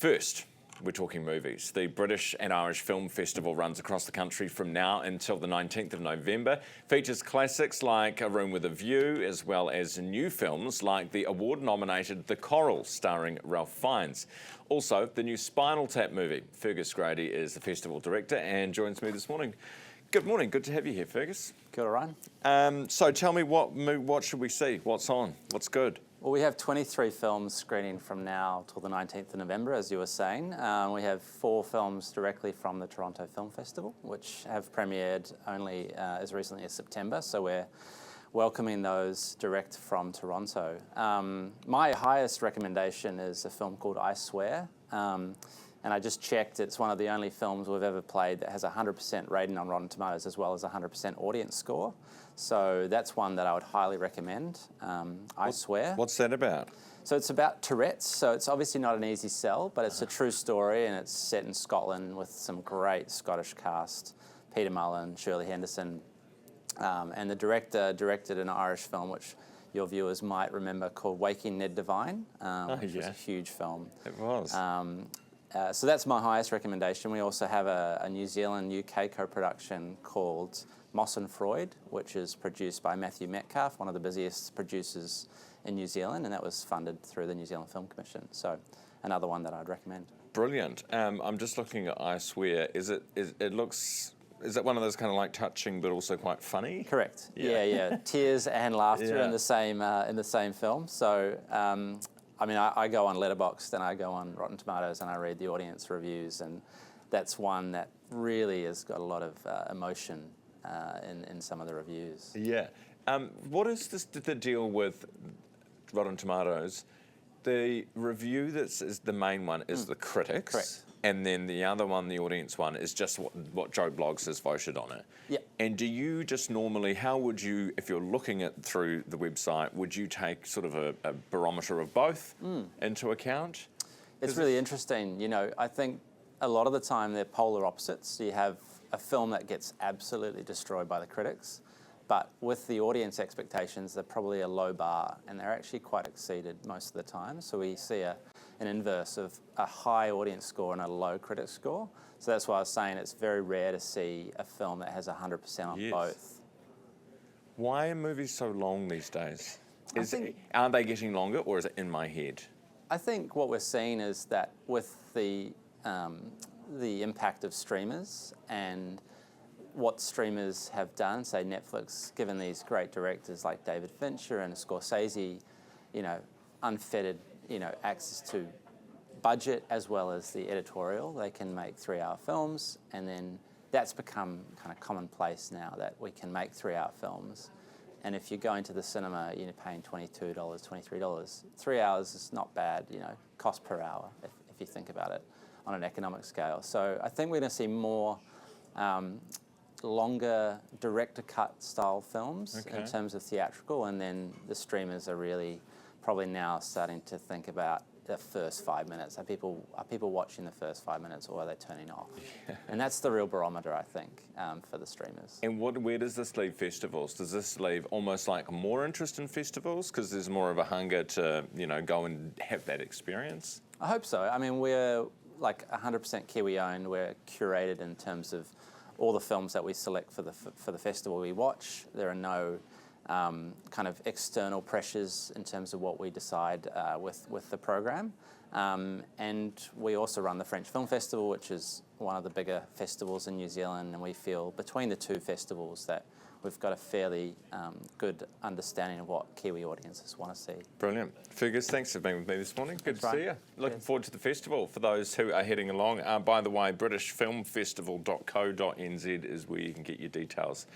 First, we're talking movies. The British and Irish Film Festival runs across the country from now until the 19th of November. Features classics like A Room with a View, as well as new films like the award-nominated The Coral, starring Ralph Fiennes. Also, the new Spinal Tap movie. Fergus Grady is the festival director and joins me this morning. Good morning, good to have you here, Fergus. Kia ora, Ryan. So tell me, what should we see? What's on? What's good? Well, we have 23 films screening from now till the 19th of November, as you were saying. We have 4 films directly from the Toronto Film Festival, which have premiered only as recently as September, so we're welcoming those direct from Toronto. My highest recommendation is a film called I Swear, and I just checked, it's one of the only films we've ever played that has a 100% rating on Rotten Tomatoes as well as a 100% audience score. So that's one that I would highly recommend, I Swear. What's that about? So it's about Tourette's, so it's obviously not an easy sell, but it's a true story and it's set in Scotland with some great Scottish cast, Peter Mullen, Shirley Henderson, and the director directed an Irish film which your viewers might remember called Waking Ned Devine, which was a huge film. It was. So that's my highest recommendation. We also have a New Zealand-UK co-production called Moss and Freud, which is produced by Matthew Metcalf, one of the busiest producers in New Zealand, and that was funded through the New Zealand Film Commission. So another one that I'd recommend. Brilliant. I'm just looking at I Swear. Is it one of those kind of like touching but also quite funny? Correct. Yeah. Tears and laughter in the same film. So I mean, I go on Letterboxd and I go on Rotten Tomatoes and I read the audience reviews, and that's one that really has got a lot of emotion in some of the reviews. Yeah. What is the deal with Rotten Tomatoes? The review is the main one is the critics. Correct. And then the other one, the audience one, is just what Joe Bloggs has voted on it. Yeah. And do you just normally, how would you, if you're looking at through the website, would you take sort of a barometer of both into account? It's really interesting. You know, I think a lot of the time they're polar opposites. You have a film that gets absolutely destroyed by the critics, but with the audience expectations, they're probably a low bar, and they're actually quite exceeded most of the time. So we see an inverse of a high audience score and a low critic score. So that's why I was saying it's very rare to see a film that has 100% on both. Why are movies so long these days? Aren't they getting longer, or is it in my head? I think what we're seeing is that with the impact of streamers and what streamers have done, say Netflix, given these great directors like David Fincher and Scorsese, unfettered, access to budget as well as the editorial. They can make 3-hour films, and then that's become kind of commonplace now that we can make 3-hour films. And if you're going to the cinema, you're paying $22, $23. 3 hours is not bad, cost per hour, if you think about it on an economic scale. So I think we're going to see more longer director-cut style films in terms of theatrical, and then the streamers are really probably now starting to think about the first 5 minutes. Are people watching the first 5 minutes, or are they turning off? And that's the real barometer, I think, for the streamers. And where does this leave festivals? Does this leave almost like more interest in festivals because there's more of a hunger to go and have that experience? I hope so. I mean, we're like 100% Kiwi owned. We're curated in terms of all the films that we select for the festival we watch. There are no kind of external pressures in terms of what we decide with the program. And we also run the French Film Festival, which is one of the bigger festivals in New Zealand, and we feel between the two festivals that we've got a fairly good understanding of what Kiwi audiences want to see. Brilliant. Fergus, thanks for being with me this morning. Good to see you. Looking forward to the festival. For those who are heading along, by the way, BritishFilmFestival.co.nz is where you can get your details.